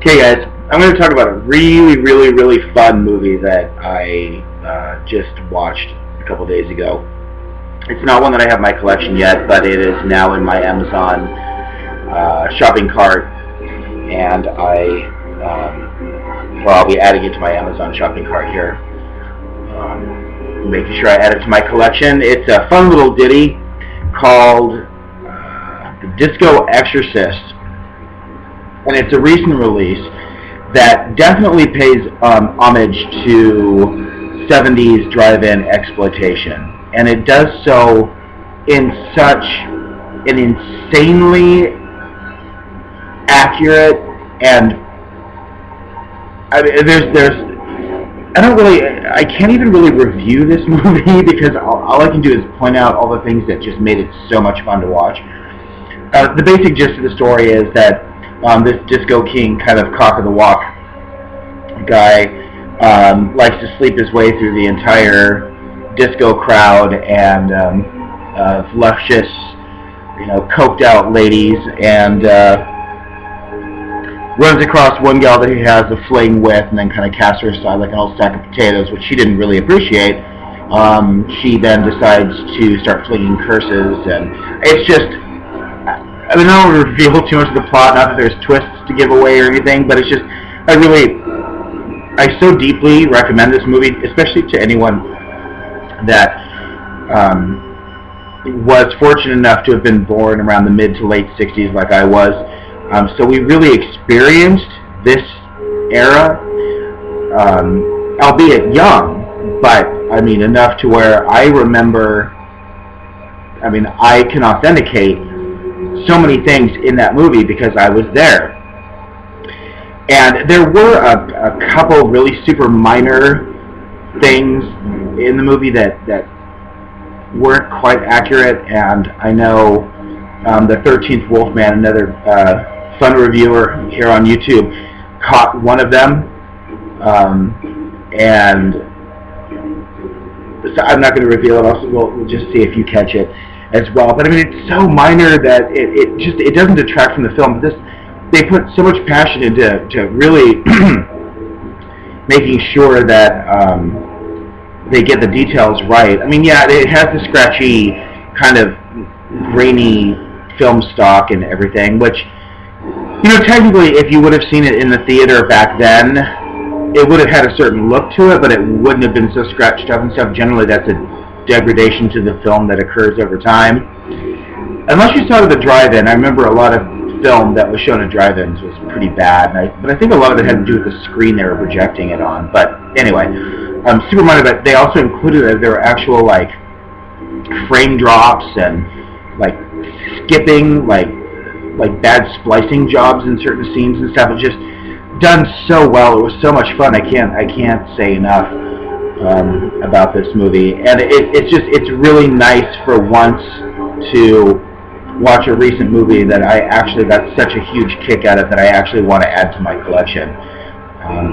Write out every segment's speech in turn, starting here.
Okay, guys, I'm going to talk about a really fun movie that I just watched a couple days ago. It's not one that I have in my collection yet, but it is now in my Amazon shopping cart, and I'll be adding it to my Amazon shopping cart here, making sure I add it to my collection. It's a fun little ditty called The Disco Exorcist. And it's a recent release that definitely pays homage to 70s drive-in exploitation. And it does so in such an insanely accurate and I can't even really review this movie because all I can do is point out all the things that just made it so much fun to watch. The basic gist of the story is that this disco king, kind of cock of the walk guy, likes to sleep his way through the entire disco crowd and luscious, coked out ladies, and runs across one gal that he has a fling with, and then kind of casts her aside like an old sack of potatoes, which she didn't really appreciate. She then decides to start flinging curses, and it's just. I don't want to reveal too much of the plot, not that there's twists to give away or anything, but it's just, I so deeply recommend this movie, especially to anyone that was fortunate enough to have been born around the mid to late 60s like I was. So we really experienced this era, albeit young, but enough to where I remember, I can authenticate so many things in that movie because I was there. And there were a couple really super minor things in the movie that weren't quite accurate, and I know the 13th Wolfman, another fun reviewer here on YouTube, caught one of them, and so I'm not going to reveal it. We'll just see if you catch it as well. But it's so minor that it doesn't detract from the film. They put so much passion into really making sure that they get the details right. It has the scratchy kind of grainy film stock and everything, which technically if you would have seen it in the theater back then, it would have had a certain look to it, but it wouldn't have been so scratched up and stuff. Generally that's a degradation to the film that occurs over time. Unless you saw it at the drive-in, I remember a lot of film that was shown at drive-ins was pretty bad, but I think a lot of it had to do with the screen they were projecting it on. But anyway, super minor, but they also included that there were actual frame drops and skipping, like bad splicing jobs in certain scenes and stuff. It was just done so well. It was so much fun. I can't say enough about this movie, and it's really nice for once to watch a recent movie that I actually got such a huge kick out of that I actually want to add to my collection,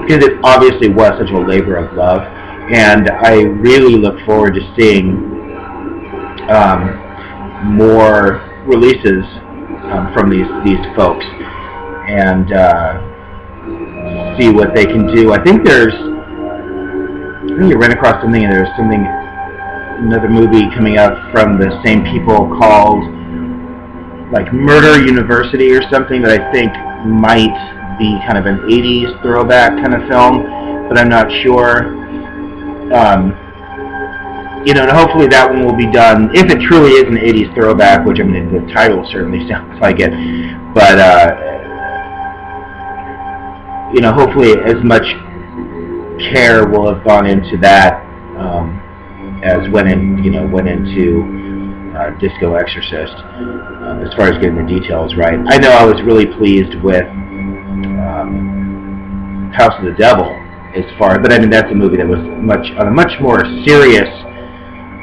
because it obviously was such a labor of love, and I really look forward to seeing more releases from these folks and see what they can do. I think you ran across something, and there's another movie coming out from the same people called Murder University or something that I think might be kind of an 80s throwback kind of film, but I'm not sure. And hopefully that one will be done, if it truly is an 80s throwback, which the title certainly sounds like it, but hopefully as much care will have gone into that as went into Disco Exorcist, as far as getting the details right. I know I was really pleased with House of the Devil, but that's a movie that was on a much more serious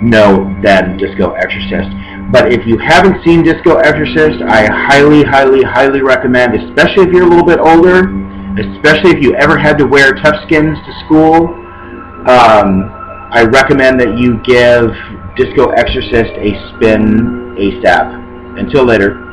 note than Disco Exorcist. But if you haven't seen Disco Exorcist, I highly recommend, especially if you're a little bit older, especially if you ever had to wear toughskins to school. I recommend that you give Disco Exorcist a spin ASAP. Until later.